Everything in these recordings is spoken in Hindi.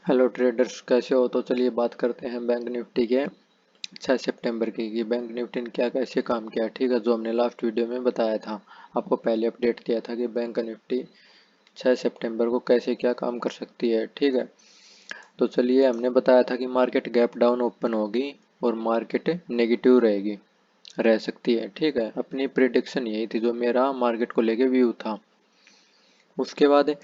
हेलो ट्रेडर्स, कैसे हो? तो चलिए बात करते हैं बैंक निफ्टी के 6 सितंबर की कि बैंक निफ्टी ने क्या कैसे काम किया। ठीक है, जो हमने लास्ट वीडियो में बताया था, आपको पहले अपडेट किया था कि बैंक निफ्टी 6 सितंबर को कैसे क्या काम कर सकती है। ठीक है, तो चलिए, हमने बताया था कि मार्केट गैप डाउन ओपन होगी और मार्केट नेगेटिव रहेगी, रह सकती है। ठीक है, अपनी प्रिडिक्शन यही थी, जो मेरा मार्केट को लेके व्यू था। उसके बाद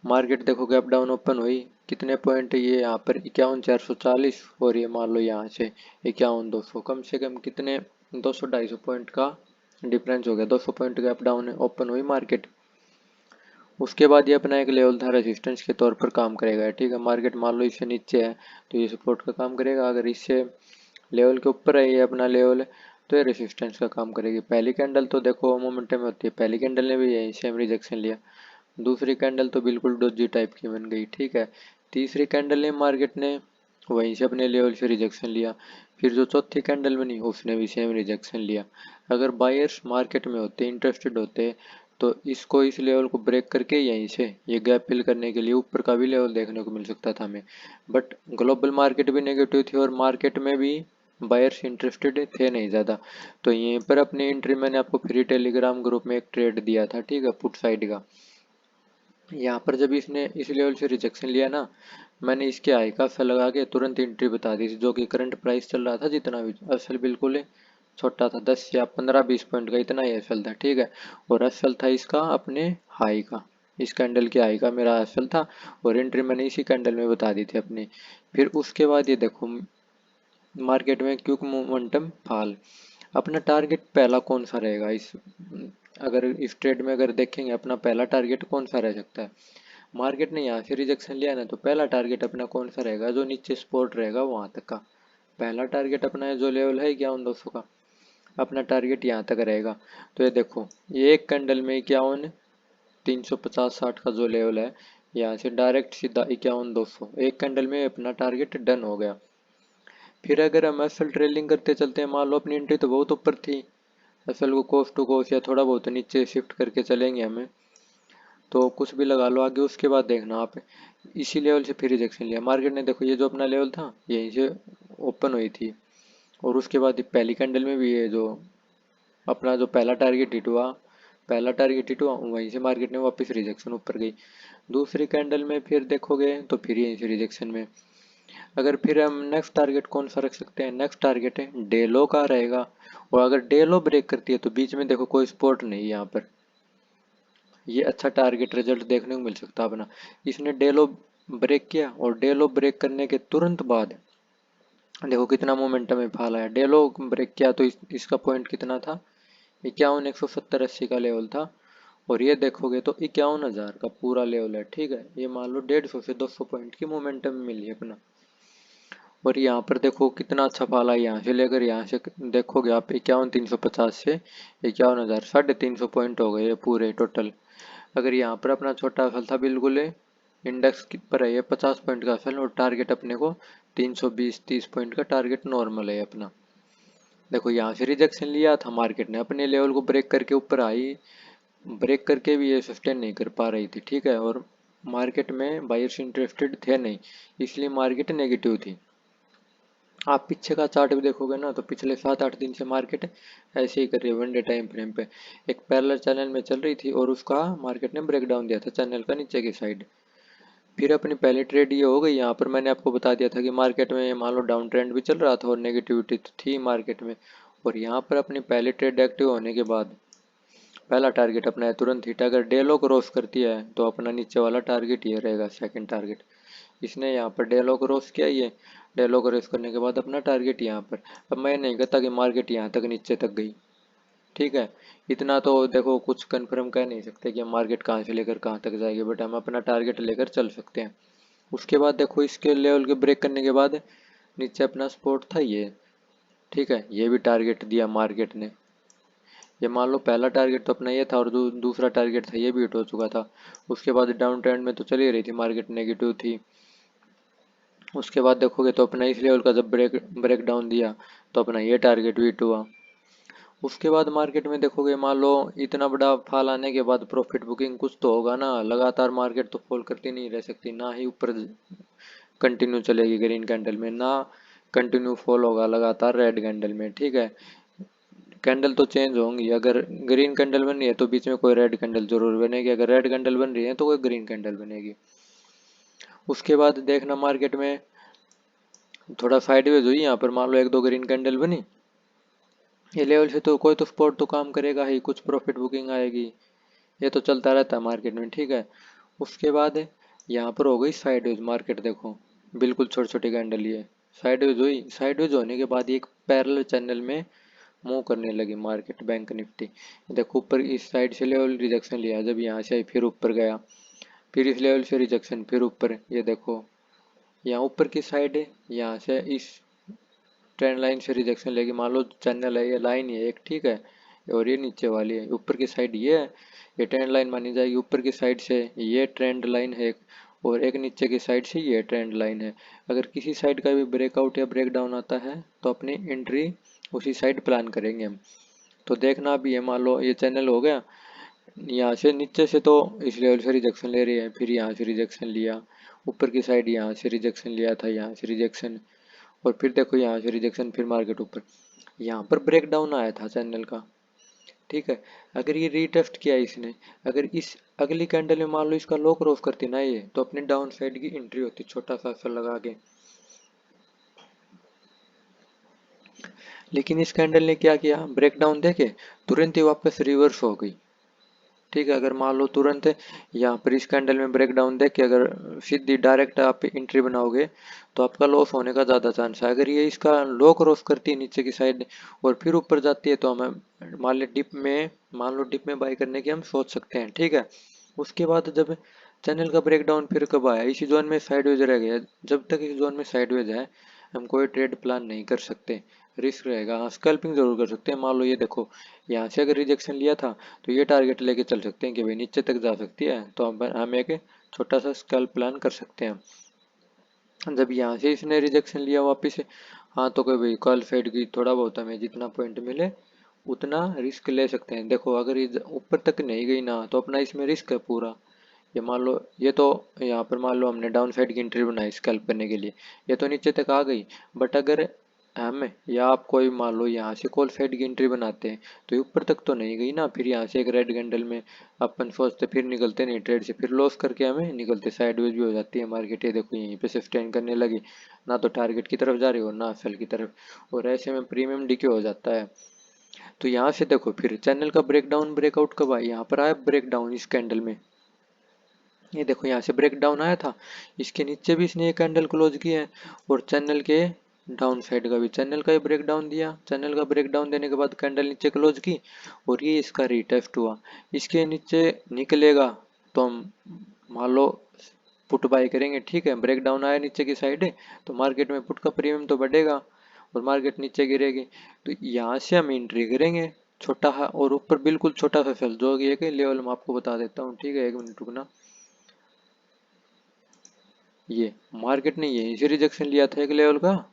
मार्केट देखो गैप डाउन ओपन हुई, कितने पॉइंट ये यहाँ पर 51,440, और ये मान लो यहाँ से 51,200, कम से कम कितने 200-250 पॉइंट का डिफरेंस हो गया। 200 पॉइंट गैप डाउन ओपन हुई मार्केट। उसके बाद ये अपना एक लेवल था, रेजिस्टेंस के तौर पर काम करेगा। ठीक है, मार्केट मान लो इससे नीचे है तो ये सपोर्ट का काम करेगा। अगर इससे लेवल के ऊपर है, ये अपना लेवल है, तो ये रेजिस्टेंस का काम करेगी। पहली कैंडल तो देखो मोमेंटम में होती है, पहली कैंडल ने भी यही सेम रिजेक्शन लिया। दूसरी कैंडल तो बिल्कुल डोजी टाइप की बन गई। ठीक है, तीसरी कैंडल ने मार्केट ने वहीं से अपने लेवल से रिजेक्शन लिया। फिर जो चौथी कैंडल बनी उसने भी सेम रिजेक्शन लिया। अगर बायर्स मार्केट में होते, इंटरेस्टेड होते, तो इसको इस लेवल को ब्रेक करके यहीं से ये गैप फिल करने के लिए ऊपर का भी लेवल देखने को मिल सकता था हमें। बट ग्लोबल मार्केट भी नेगेटिव थी और मार्केट में भी बायर्स इंटरेस्टेड थे नहीं ज़्यादा। तो यहीं पर अपनी एंट्री मैंने आपको फ्री टेलीग्राम ग्रुप में एक ट्रेड दिया था। ठीक है, पुट साइड का। यहाँ पर जब इसने इस लेवल से रिजेक्शन लिया ना, मैंने इसके हाई का एफ लगा के तुरंत एंट्री बता दी थी, जो कि करंट प्राइस चल रहा था जितना भी। एफ बिल्कुल ही छोटा था, 10 या 15-20 पॉइंट का, इतना ही एफ था। ठीक है, और एफ था इसका अपने हाई का, इस कैंडल के हाई का मेरा एफ था, और एंट्री मैंने इसी कैंडल में बता दी थी अपनी। फिर उसके बाद ये देखो मार्केट में क्विक मोमेंटम फॉल। अपना टारगेट पहला कौन सा रहेगा इस, अगर इस ट्रेड में अगर देखेंगे अपना पहला टारगेट कौन सा रह सकता है। मार्केट ने यहाँ से रिजेक्शन लिया ना, तो पहला टारगेट अपना कौन सा रहेगा, जो नीचे सपोर्ट रहेगा वहां तक का पहला टारगेट अपना है। जो लेवल है 51,200 का, अपना टारगेट यहाँ तक रहेगा। तो ये देखो, ये एक कैंडल में 51,350-60 का जो लेवल है, यहाँ से डायरेक्ट सीधा 51,200, एक कैंडल में अपना टारगेट डन हो गया। फिर अगर हम एफ ट्रेलिंग करते चलते हैं, मान लो अपनी एंट्री तो बहुत ऊपर थी, एफ को कोस टू कोस या थोड़ा बहुत नीचे शिफ्ट करके चलेंगे हमें, तो कुछ भी लगा लो आगे। उसके बाद देखना आप, इसी लेवल से फिर रिजेक्शन लिया मार्केट ने। देखो ये जो अपना लेवल था यहीं से ओपन हुई थी, और उसके बाद पहली कैंडल में भी ये जो अपना जो पहला टारगेट हिट हुआ, वहीं से मार्केट ने वापस रिजेक्शन ऊपर गई। दूसरी कैंडल में फिर देखोगे तो फिर यहीं से रिजेक्शन में। अगर फिर हम नेक्स्ट टारगेट कौन सा रख सकते हैं, नेक्स्ट टारगेट है डे लो का रहेगा। और अगर डे लो ब्रेक करती है तो बीच में देखो कोई सपोर्ट नहीं है यहाँ पर, ये अच्छा टारगेट रिजल्ट देखने को मिल सकता है अपना। इसने डे लो ब्रेक किया, और डे लो ब्रेक करने के तुरंत बाद देखो कितना मोमेंटम में फाल आया। डे लो ब्रेक किया तो इसका पॉइंट कितना था, 51,170-80 का लेवल था। और ये देखोगे तो 51,000 का पूरा लेवल है। ठीक है, ये मान लो 150 से 200 पॉइंट की मोमेंटम मिली है अपना। और यहाँ पर देखो कितना अच्छा फॉल है, यहाँ से लेकर यहाँ से देखोगे आप 51,350 से 51,000, 350 पॉइंट हो गए ये पूरे टोटल। अगर यहाँ पर अपना छोटा फल था बिल्कुल इंडेक्स पर है ये 50 पॉइंट का फल, और टारगेट अपने को 320-30 पॉइंट का टारगेट नॉर्मल है अपना। देखो यहाँ से रिजेक्शन लिया था मार्केट ने, अपने लेवल को ब्रेक करके ऊपर आई, ब्रेक करके भी ये सस्टेन नहीं कर पा रही थी। ठीक है, और मार्केट में बायर्स इंटरेस्टेड थे नहीं, इसलिए मार्केट नेगेटिव थी। आप पीछे का चार्ट भी देखोगे ना, तो पिछले 7-8 दिन से मार्केट ऐसे ही कर रही है। वन डे टाइम फ्रेम पे एक पैरेलल चैनल में चल रही थी, और उसका मार्केट ने ब्रेक डाउन दिया था चैनल का नीचे की साइड। फिर अपनी पहली ट्रेड ये हो गई। यहाँ पर मैंने आपको बता दिया था कि मार्केट में मान लो डाउन ट्रेंड भी चल रहा था और नेगेटिविटी तो थी मार्केट में। और यहाँ पर अपनी पहली ट्रेड एक्टिव होने के बाद पहला टारगेट अपना है तुरंत हिट। अगर डे लो क्रॉस करती है तो अपना नीचे वाला टारगेट ये रहेगा, सेकंड टारगेट। इसने यहाँ पर डे लो क्रॉस किया, ये डे लो क्रॉस करने के बाद अपना टारगेट यहाँ पर। अब मैं नहीं कहता कि मार्केट यहाँ तक नीचे तक गई। ठीक है, इतना तो देखो कुछ कंफर्म कह नहीं सकते कि मार्केट कहाँ से लेकर कहाँ तक जाएगी, बट हम अपना टारगेट लेकर चल सकते हैं। उसके बाद देखो इसके लेवल के ब्रेक करने के बाद नीचे अपना सपोर्ट था ये। ठीक है, ये भी टारगेट दिया मार्केट ने। ये मान लो पहला टारगेट तो अपना ये था, और दूसरा टारगेट था ये भी हिट हो चुका था। उसके बाद डाउन ट्रेंड में तो चली रही थी मार्केट, नेगेटिव थी। उसके बाद देखोगे तो अपना इस लेवल का जब ब्रेक डाउन दिया तो अपना ये टारगेट भी हिट हुआ। उसके बाद मार्केट में देखोगे, मान लो इतना बड़ा फॉल आने के बाद प्रॉफिट बुकिंग कुछ तो होगा ना, लगातार मार्केट तो फॉल करती नहीं रह सकती, ना ही ऊपर कंटिन्यू चलेगी ग्रीन कैंडल में, ना कंटिन्यू फॉल होगा लगातार रेड कैंडल में। ठीक है, कैंडल तो चेंज होंगी, अगर ग्रीन कैंडल बन रही है तो बीच में कोई रेड कैंडल जरूर बनेगी, अगर रेड कैंडल बन रही है तो कोई ग्रीन कैंडल बनेगी। उसके बाद देखना मार्केट में थोड़ा साइडवेज हुई, यहाँ पर मान लो एक दो ग्रीन कैंडल बनी, ये लेवल से तो कोई तो स्पॉट तो काम करेगा ही, कुछ प्रॉफिट बुकिंग आएगी, ये तो चलता रहता है मार्केट में। ठीक है, उसके बाद यहाँ पर हो गई साइडवेज मार्केट, देखो बिल्कुल छोटी छोटी कैंडल ये साइडवेज हुई, साइडवेज होने के बाद एक पैरेलल चैनल में मूव करने लगी मार्केट बैंक निफ्टी। देखो ऊपर इस साइड से लेवल रिजेक्शन लिया, जब यहाँ से फिर ऊपर गया, फिर इस लेवल से रिजेक्शन, फिर ऊपर, ये देखो यहाँ ऊपर की साइड है, यहाँ से इस ट्रेंड लाइन से रिजेक्शन लेगी, मान लो चैनल है, ये लाइन है एक, ठीक है, और ये नीचे वाली है, ऊपर की साइड ये है, ये ट्रेंड लाइन मानी जाएगी, ऊपर की साइड से ये ट्रेंड लाइन है एक, और एक नीचे की साइड से ये ट्रेंड लाइन है। अगर किसी साइड का भी ब्रेकआउट या ब्रेकडाउन आता है तो अपनी एंट्री उसी साइड प्लान करेंगे हम। तो देखना अभी ये मान लो ये चैनल हो गया, यहाँ से नीचे से तो इस लेवल से रिजेक्शन ले रही है, फिर यहाँ से रिजेक्शन लिया, ऊपर की साइड यहाँ से रिजेक्शन लिया था, यहाँ से रिजेक्शन, और फिर देखो यहाँ से रिजेक्शन, फिर मार्केट ऊपर, यहाँ पर ब्रेक डाउन आया था चैनल का। ठीक है, अगर ये रीटेस्ट किया इसने, अगर इस अगली कैंडल में मान लो इसका लो क्रॉस करती ना ये, तो अपनी डाउन साइड की एंट्री होती छोटा सा असर लगा के। लेकिन इस कैंडल ने क्या किया, ब्रेक डाउन देके तुरंत ही वापस रिवर्स हो गई। ठीक है, अगर मान लो तुरंत यहाँ पर इस कैंडल में ब्रेक डाउन देख के अगर सीधी डायरेक्ट आप एंट्री बनाओगे तो आपका लॉस होने का ज़्यादा चांस है। अगर ये इसका लो क्रॉस करती है नीचे की साइड और फिर ऊपर जाती है तो हमें मान लो डिप में बाई करने की हम सोच सकते हैं। ठीक है, उसके बाद जब चैनल का ब्रेक डाउन फिर कब आया, इसी जोन में साइडवेज रह गया, जब तक इस जोन में साइडवेज है हम कोई ट्रेड प्लान नहीं कर सकते, रिस्क रहेगा। हाँ, स्कैल्पिंग जरूर कर सकते हैं। मान लो ये देखो यहाँ से अगर रिजेक्शन लिया था तो ये टारगेट लेके चल सकते हैं कि भाई नीचे तक जा सकती है, तो हम एक छोटा सा स्कैल्प प्लान कर सकते हैं। जब यहाँ से इसने रिजेक्शन लिया वापिस, हाँ तो कोई भाई कॉल साइड की थोड़ा बहुत हमें जितना पॉइंट मिले उतना रिस्क ले सकते हैं। देखो अगर ये ऊपर तक नहीं गई ना तो अपना इसमें रिस्क है पूरा। ये मान लो ये तो यहाँ पर मान लो हमने डाउन साइड की एंट्री बनाई स्कैल्प करने के लिए, ये तो नीचे तक आ गई, बट अगर हम या आप कोई मान लो यहाँ से कॉल साइड की एंट्री बनाते हैं तो ये ऊपर तक तो नहीं गई ना, फिर यहाँ से एक रेड कैंडल में अपन सोचते फिर निकलते नहीं ट्रेड से, फिर लॉस करके हमें निकलते, साइडवेज भी हो जाती है मार्केट। ये देखो यहीं पे सस्टेन करने लगी, ना तो टारगेट की तरफ जा रही हो ना सेल की तरफ, और ऐसे में प्रीमियम डीके हो जाता है। तो यहाँ से देखो फिर चैनल का ब्रेकडाउन ब्रेकआउट कब आया, यहाँ पर आया ब्रेकडाउन इस कैंडल में, ये देखो यहाँ से ब्रेक डाउन आया था, इसके नीचे भी इसने एक कैंडल क्लोज किया है, और चैनल के डाउन साइड का भी चैनल का ही ब्रेक डाउन दिया, चैनल का ब्रेक डाउन देने के बाद कैंडल नीचे क्लोज की, और ये इसका रीटेस्ट हुआ, इसके नीचे निकलेगा तो हम मान लो पुट बाय करेंगे। ठीक है, ब्रेक डाउन आया नीचे की साइड है तो मार्केट में पुट का प्रीमियम तो बढ़ेगा, और मार्केट नीचे गिरेगी तो यहाँ से हम एंट्री करेंगे छोटा, और ऊपर बिल्कुल छोटा सा सेल जो कि एक लेवल मैं आपको बता देता हूँ। ठीक है, एक मिनट रुकना, ये मार्केट ने यहीं से रिजेक्शन लिया था एक लेवल का,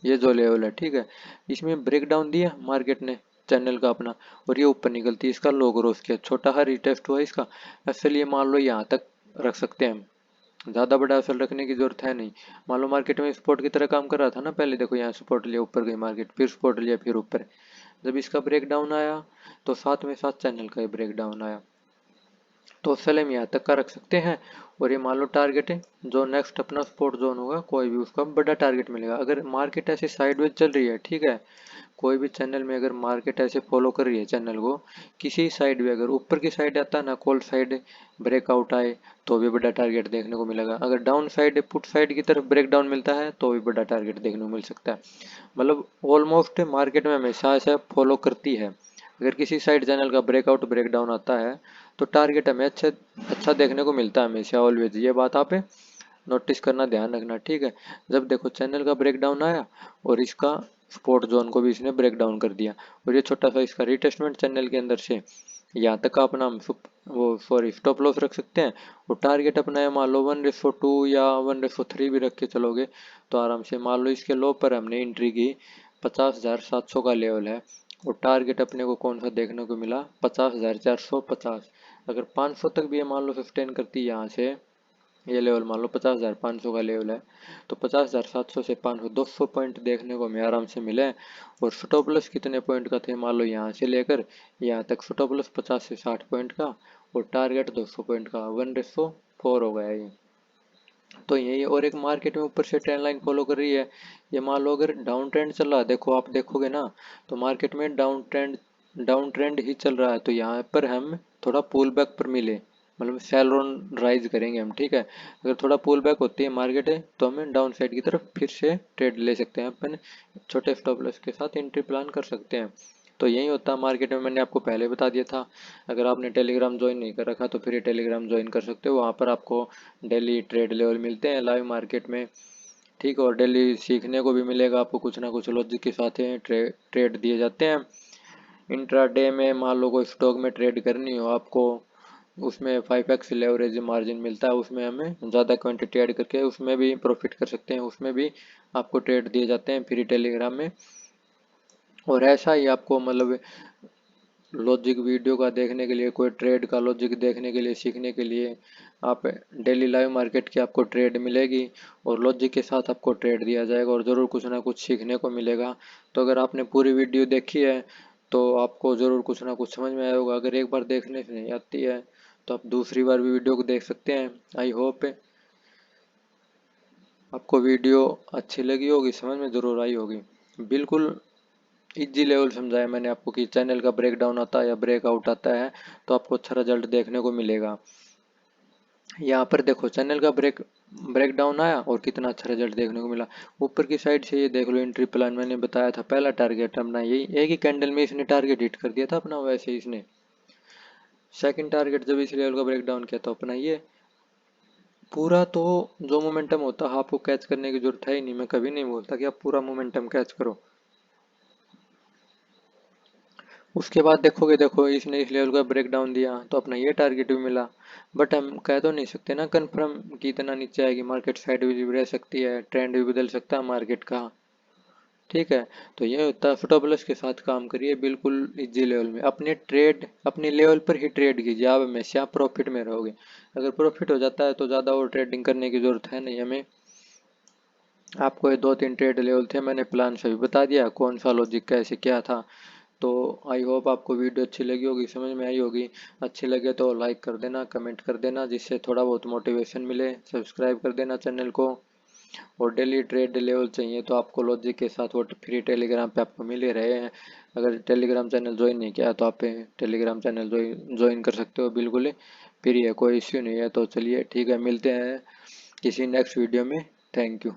ये जो लेवल है, ठीक है, इसमें ब्रेक डाउन दिया मार्केट ने चैनल का अपना, और ये ऊपर निकलती है, इसका लो क्रॉस किया, छोटा सा रिटेस्ट हुआ इसका, इसलिए मान लो यहाँ तक रख सकते हैं हम, ज़्यादा बड़ा असल रखने की जरूरत है नहीं। मान लो मार्केट में सपोर्ट की तरह काम कर रहा था ना पहले, देखो यहाँ सपोर्ट लिया ऊपर गई मार्केट, फिर सपोर्ट लिया फिर ऊपर, जब इसका ब्रेक डाउन आया तो साथ में साथ चैनल का ही ब्रेक डाउन आया, तो असल हम यहाँ तक का रख सकते हैं। और ये मान लो टारगेट है, जो नेक्स्ट अपना सपोर्ट जोन होगा कोई भी उसका बड़ा टारगेट मिलेगा। अगर मार्केट ऐसे साइडवेज चल रही है, ठीक है, कोई भी चैनल में अगर मार्केट ऐसे फॉलो कर रही है चैनल को, किसी साइड भी अगर ऊपर की साइड आता है ना कॉल साइड ब्रेकआउट आए तो भी बड़ा टारगेट देखने को मिलेगा, अगर डाउन साइड पुट साइड की तरफ ब्रेकडाउन मिलता है तो भी बड़ा टारगेट देखने को मिल सकता है। मतलब ऑलमोस्ट मार्केट में हमेशा ऐसा फॉलो करती है, अगर किसी साइड चैनल का ब्रेकआउट ब्रेकडाउन आता है तो टारगेट हमें अच्छा देखने को मिलता है हमेशा ऑलवेज, ये बात आप नोटिस करना, ध्यान रखना। ठीक है, जब देखो चैनल का ब्रेकडाउन आया और इसका सपोर्ट जोन को भी इसने ब्रेक डाउन कर दिया, और ये छोटा सा इसका रिटेस्टमेंट चैनल के अंदर से यहाँ तक का अपना वो सॉरी स्टॉप लॉस रख सकते हैं, और टारगेट अपना है मान लो 1:2 या 1:3 भी रख के चलोगे तो आराम से मान लो इसके लो पर हमने एंट्री की, 50,700 का लेवल है, और टारगेट अपने को कौन सा देखने को मिला, 50,450। अगर 500 तक भी ये मान लो सस्टेन करती है यहाँ से ये लेवल मान लो 50,500 का लेवल है, तो 50,700 से 500 200 पॉइंट देखने को हमें आराम से मिले। और स्टॉप लॉस कितने पॉइंट का थे, मान लो यहाँ से लेकर यहाँ तक स्टॉप लॉस 50 से 60 पॉइंट का और टारगेट 200 पॉइंट का, 1:4 हो गया ये। तो यही, और एक मार्केट में ऊपर से ट्रेंड लाइन फॉलो कर रही है। ये मान लो अगर डाउन ट्रेंड चल रहा है, देखो आप देखोगे ना, तो मार्केट में डाउन ट्रेंड ही चल रहा है, तो यहाँ पर हम थोड़ा पुल बैक पर मिले, मतलब सेल ऑन राइज करेंगे हम, ठीक है। अगर थोड़ा पुल बैक होती है मार्केट है तो हमें डाउन साइड की तरफ फिर से ट्रेड ले सकते हैं, अपन छोटे स्टॉप लॉस के साथ एंट्री प्लान कर सकते हैं। तो यही होता है मार्केट में, मैंने आपको पहले बता दिया था। अगर आपने टेलीग्राम ज्वाइन नहीं कर रखा तो फिर ये टेलीग्राम ज्वाइन कर सकते हो, वहाँ पर आपको डेली ट्रेड लेवल मिलते हैं लाइव मार्केट में, ठीक है। और डेली सीखने को भी मिलेगा आपको, कुछ ना कुछ लॉजिक के साथ ट्रेड दिए जाते हैं। इंट्राडे में मान लो कोई स्टॉक में ट्रेड करनी हो आपको, उसमें 5x लेवरेज मार्जिन मिलता है, उसमें हमें ज़्यादा क्वांटिटी ऐड करके उसमें भी प्रॉफिट कर सकते हैं, उसमें भी आपको ट्रेड दिए जाते हैं फ्री टेलीग्राम में। और ऐसा ही आपको मतलब लॉजिक वीडियो का देखने के लिए, कोई ट्रेड का लॉजिक देखने के लिए, सीखने के लिए, आप डेली लाइव मार्केट की आपको ट्रेड मिलेगी और लॉजिक के साथ आपको ट्रेड दिया जाएगा और ज़रूर कुछ ना कुछ सीखने को मिलेगा। तो अगर आपने पूरी वीडियो देखी है तो आपको ज़रूर कुछ ना कुछ समझ में आया होगा। अगर एक बार देखने से नहीं आती है तो आप दूसरी बार भी वीडियो को देख सकते हैं। आई होप आपको वीडियो अच्छी लगी होगी, समझ में ज़रूर आई होगी। बिल्कुल इजी लेवल समझाया मैंने आपको कि चैनल का ब्रेकडाउन आता है या ब्रेकआउट आता है तो आपको अच्छा रिजल्ट देखने को मिलेगा। यहाँ पर देखो चैनल का ब्रेकडाउन आया और कितना अच्छा रिजल्ट देखने को मिला। ऊपर की साइड से ये देख लो एंट्री प्लान मैंने बताया था, पहला टारगेट अपना यही, एक ही कैंडल में इसने टारगेट हिट कर दिया था अपना, वैसे इसने सेकंड टारगेट जब इस लेवल का ब्रेकडाउन किया तो अपना ये पूरा, तो जो मोमेंटम होता है आपको कैच करने की जरूरत है ही नहीं। मैं कभी नहीं बोलता कि आप पूरा मोमेंटम कैच करो। उसके बाद देखोगे, देखो इसने इस लेवल का ब्रेक डाउन दिया तो अपना ये टारगेट भी मिला। बट हम कह तो नहीं सकते ना कंफर्म कि इतना नीचे आएगी मार्केट, साइड भी रह सकती है, ट्रेंड भी बदल सकता है मार्केट का, ठीक है। तो ये होता है, स्टॉप लॉस के साथ काम करिए बिल्कुल इजी लेवल में, अपने ट्रेड अपने लेवल पर ही ट्रेड कीजिए, आप हमेशा प्रॉफिट में रहोगे। अगर प्रॉफिट हो जाता है तो ज़्यादा और ट्रेडिंग करने की जरूरत है नहीं हमें। आपको ये 2-3 ट्रेड लेवल थे, मैंने प्लान सभी बता दिया कौन सा लॉजिक कैसे क्या था। तो आई होप आपको वीडियो अच्छी लगी होगी, समझ में आई होगी। अच्छी लगे तो लाइक कर देना, कमेंट कर देना, जिससे थोड़ा बहुत मोटिवेशन मिले। सब्सक्राइब कर देना चैनल को। और डेली ट्रेड लेवल चाहिए तो आपको लॉजिक के साथ वो फ्री टेलीग्राम पे आपको मिल ही रहे हैं। अगर टेलीग्राम चैनल ज्वाइन नहीं किया तो आप टेलीग्राम चैनल ज्वाइन कर सकते हो, बिल्कुल ही फ्री है, कोई इश्यू नहीं है। तो चलिए ठीक है, मिलते हैं किसी नेक्स्ट वीडियो में। Thank you.